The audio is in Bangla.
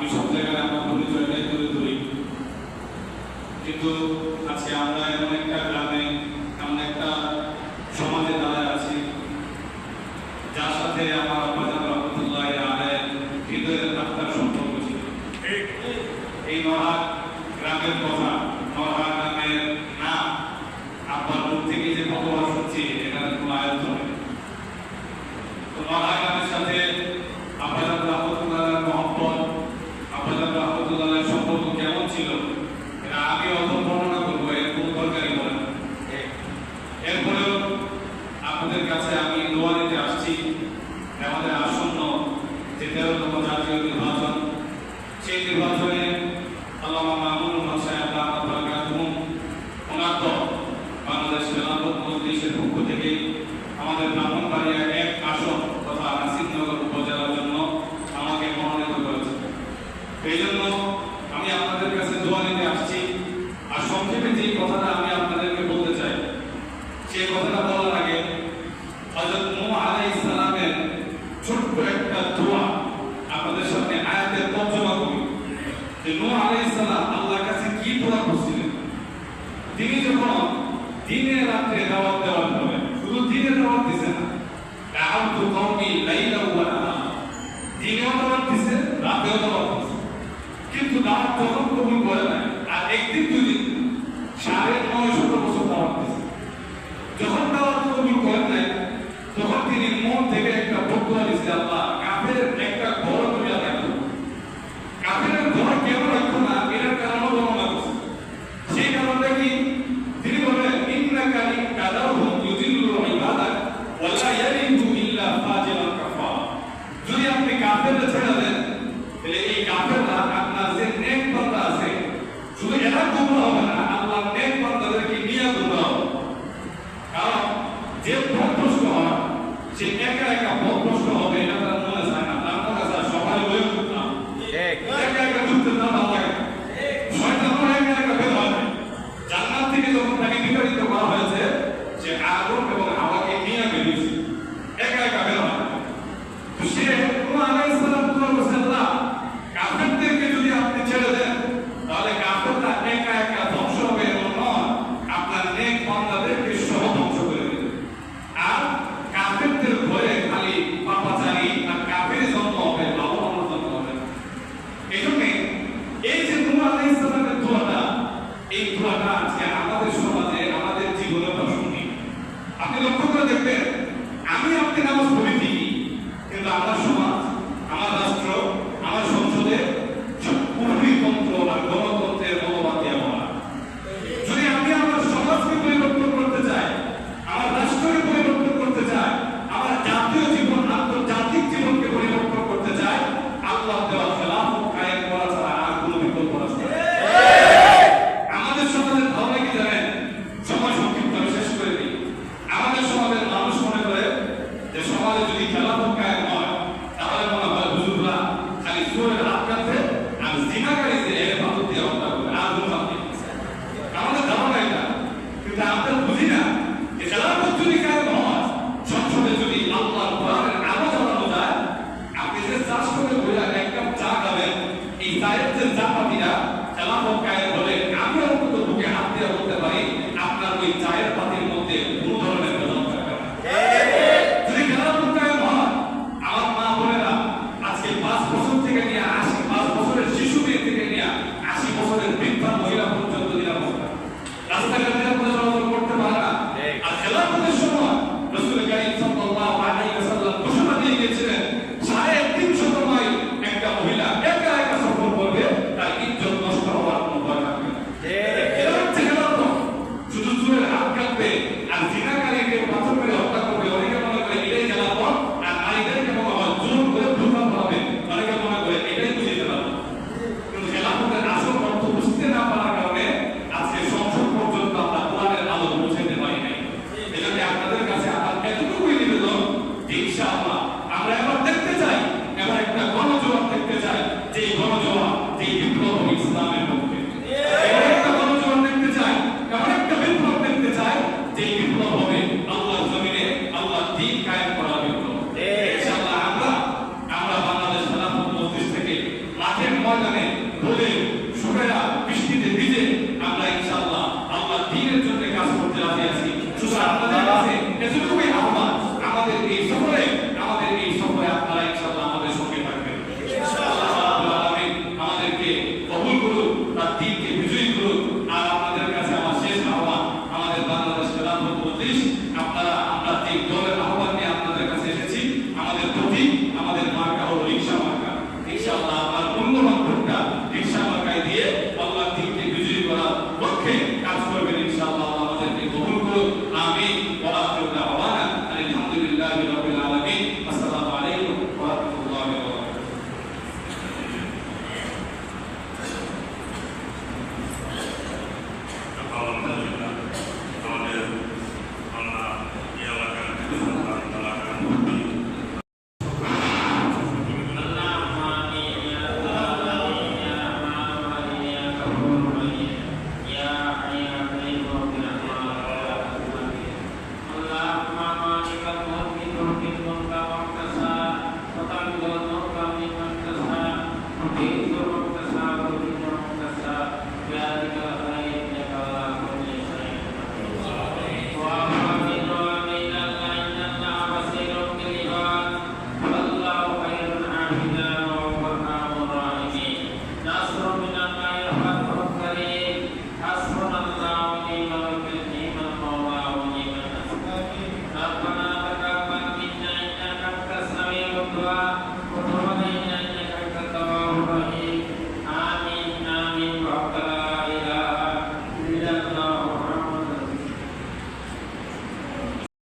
আমি সব জায়গায় আমার পরিচয়টাই তুলে ধরি, কিন্তু আজকে আমরা এমন একটা গ্রামে, এমন একটা সমাজে দাঁড়ায় আছি যার সাথে আমার আব্বাজান রহমতুল্লাহ আলাইহি হৃদয়ের আত্মার সম্পর্ক ছিল। এই নরহাট গ্রামের কথা, নরহাট গ্রামের নাম আব্বার মুখ থেকে যে কতবার শুনছি এখানে কোনো আয়োজন নেই। তো নরহাট গ্রামের সাথে আব্বাজান রহমতুল্লাহ মহব্বত, আব্বাজান রহমতুল্লাহ সম্পর্ক কেমন ছিল এটা আমি অত বর্ণনা করবো, এর কোনো দরকারই বলে না। এরপরেও আপনাদের কাছে আমি দোয়া নিতে আসছি। আমাদের আসন্ন যে 13তম জাতীয় নির্বাচন, সেই নির্বাচনে আল্লামা মামুনুল হক সাহেব দামাত বারাকাতুহুম ওনার দল বাংলাদেশ খেলাফত মজলিসের পক্ষ থেকে আমাদের ব্রাহ্মণবাড়িয়া 1 আসন তথা নাসিরনগর উপজেলার জন্য আমাকে মনোনীত করেছে। এই জন্য আমি আপনাদের কাছে দোয়া নিতে আসছি। আর সংক্ষেপে যে কথাটা আমি আপনাদেরকে বলতে চাই, সেই কথাটা বলার আগে হযরত নূহ আলাইহিস সালামের ছোট্ট একটা দোয়া আপনাদের সামনে আয়াতের তর্জমা করি। যে নূহ আলাইহিস সালাম আল্লাহর কাছে কি দোয়া করছিলেন। তিনি যখন দিনে রাতে দাওয়াত দেওয়ার পরে শুধু দিনে দাওয়াত দিছেন না, দাওয়াতু কওমি লাইলা ওয়া নাহার, দিনেও দাওয়াত দিছেন, রাতেও দাওয়াত দিছেন, কিন্তু দাওয়াত যখন কবুল করে না আর একদিন দুদিন 950 বছর দাওয়াত দিছেন। যখন দাওয়াত কবুল করে নাই তখন তিনি মন থেকে একটা বদুয়া দিয়েছে, আল্লাহ কাফের একটা ঘর তুমি আদায় করো। কাফের ঘর কেন রাখো না এটার কারণও বর্ণনা করছে। সেই কারণটা কি তিনি বলেন ইন্নাকা ইন কাদাহুম ইউদিল্লু ইবাদাক ওয়া লা ইয়ালিদু ইল্লা ফাজিরান কাফার। যদি আপনি কাফেরদের ছেড়ে দেন তাহলে এই কাফেররা আপনার যে নেক বান্দা আছে শুধু এরা গোমরাহ হবে না, আল্লাহ নেক বান্দাদেরকে নিয়ে গোমরাহ হবে। কারণ যে পথভ্রষ্ট হয় সে একা একা পথভ্রষ্ট হবে, এটা তার মনে চায় না। তার মনে চায় সবাই বলে ঘুরতাম, একা একা ঘুরতে না ভালো লাগে। শয়তানও একা একা বের হয়। জান্নাত থেকে যখন তাকে বিতাড়িত করা হয়েছে সে আদম এবং হাওয়াকে নিয়ে বেরিয়েছে, একা একা বের হয়। তো সে নূহ আলাইহিস সালাম দোয়া করছে, আল্লাহ কাফেরদেরকে যদি আপনি ছেড়ে দেন তাহলে কাফেররা একা একা ধ্বংস হবে এবং নয়, আপনার নেক বান্দাদেরকে সহ ধ্বংস করে দেবে। আর কাফেরদের ভয়ে খালি পাপাচারী আর কাফের জন্ম হবে, বাবা মার জন্ম হবে। এই জন্য এই যে নূহ আলাইহিস সালামের দোয়াটা, এই দোয়াটা আজকে আমাদের সমাজে আমাদের জীবনে প্রাসঙ্গিক। আপনি লক্ষ্য করে দেখবেন আমি আপনি নামাজ পড়ি ঠিকই, কিন্তু আমার সমাজ, আমার রাষ্ট্র, আমার সংসদে কুর্মীতন্ত্র আর গণতন্ত্রের মনোভাব দিয়ে বলা। যদি আমি আমার সমাজকে পরিবর্তন করতে চাই, আমার রাষ্ট্রকে পরিবর্তন করতে চাই, আমার জাতীয় জীবন, আন্তর্জাতিক জীবনকে পরিবর্তন করতে চাই, আল্লাহ দেওয়া খেলাফত কায়েম করা ছাড়া আর কোনো বিকল্প রাস্তা নেই। আমাদের সমাজের ধারণা কি জানেন? সময় সংক্ষিপ্ত আমি শেষ করে দিই। আমাদের সমাজের মানুষ মনে করে যে সমাজে যদি খেলাফত কায়েম হয় তাহলে মনে হয় হুজুররা খালি সুরের হাত কাটবে আর জিনাকারীদের হেফাজত দিয়ে হত্যা করবে, আর কোনো কাজ নেই। আমাদের ধারণা এটা, কিন্তু আমরা বুঝি না যে খেলাফত যদি কায়েম হয়, সংসদে যদি আল্লাহর কোরআনের আলো জ্বালানো যায়, আপনি যে চাষ করে বইলা এক কাপ চা খাবেন, এই চায়ের যে চা পাতিরা খেলাফত কায়েম হলে আমি অন্তত বুকে হাত দিয়ে বলতে পারি আপনার ওই চায়ের পাতির মধ্যে কোনো ধরনের ভেজাল থাকবে না। যদি খেলাফত কায়েম হয়, আমার মা বোনেরা আজকে 5 বছর থেকে নিয়ে 5 বছরের শিশু মেয়ে থেকে নিয়ে 80 বছরের বৃদ্ধা মহিলা পর্যন্ত নিরাপদ থাকে। রাস্তাঘাটে নিরাপদে চলাচল করতে পারে না। আর খেলাফতের সময় রাসূল কারীম সাল্লাল্লাহু আলাইহি ওয়াসাল্লাম ঘোষণা দিয়ে গেছিলেন 350 মাইল একটা মহিলা একা একা সফর করবে, তার ইজ্জত নষ্ট হওয়ার কোনো ভয় থাকবে না। এটা হচ্ছে খেলাফত। শুধু জোরের হাত কাটবে আর জিনাকারীকে পাথর মেরে হত্যা করবে, অনেকে মনে করে এটাই খেলাফত। আর নারীদেরকে মনে হয় জোর করে ধোঁকা পাবে, অনেকে মনে করে এটাই বুঝে খেলাফত। কিন্তু খেলাফতের আসল অর্থ বুঝতে না পারার কারণে আজকে সংসদ পর্যন্ত আমরা কোরআনের আলো পৌঁছাতে পারি নাই। এজন্য আপনাদের কাছে আমার এতটুকুই নিবেদন, ইনশাআল্লাহ আমরা এবার দেখতে চাই, এবার একটা গণজোয়ার দেখতে চাই, যে গণজোয়ার, যে বিপ্লব ইসলামের পক্ষে। এবার একটা গণজোয়ার দেখতে চাই, এবার একটা বিপ্লব দেখতে চাই, যে বিপ্লব হবে আল্লাহর জমিনে আল্লাহর দ্বীন কায়েম করার বিপ্লব। ইনশাআল্লাহ আমরা বাংলাদেশ খেলাফত মজলিস থেকে মাঠের ময়দানে বলে সুরেরা বৃষ্টিতে ভিজে আমরা ইনশাআল্লাহ আল্লাহ দ্বীনের জন্য কাজ করতে রাজি আছি। সুতরাং আপনাদের কাছে এতটুকুই আহ্বান, আমাদের এই সফরে আপনারা ইনশাআল্লাহ আমাদের সঙ্গে থাকবেন। ইনশাআল্লাহ রাব্বুল আলামিন আমাদেরকে কবুল করুন, তার দ্বীনকে বিজয়ী করুন। আর আপনাদের কাছে আমার শেষ আহ্বান, আমাদের বাংলাদেশ খেলাফত মজলিস আমরা যে দলের আহ্বান নিয়ে আপনাদের কাছে এসেছি, আমাদের প্রতীক, আমাদের মার্কা হলো রিকশা মার্কা। ইনশাআল্লাহ আপনার মূল্যবান ভোটটা রিকশা মার্কায় দিয়ে আল্লাহর দ্বীনকে বিজয়ী করার লক্ষ্যে কাজ করবেন ইনশাআল্লাহ। আমাদেরকে কবুল করুন, আমিন। ওয়া আখিরু দাওয়ানা আলহামদুলিল্লাহি রাব্বিল আলামিন। আসসালামু আলাইকুম ওয়া রাহমাতুল্লাহি ওয়া বারাকাতুহু। Bye.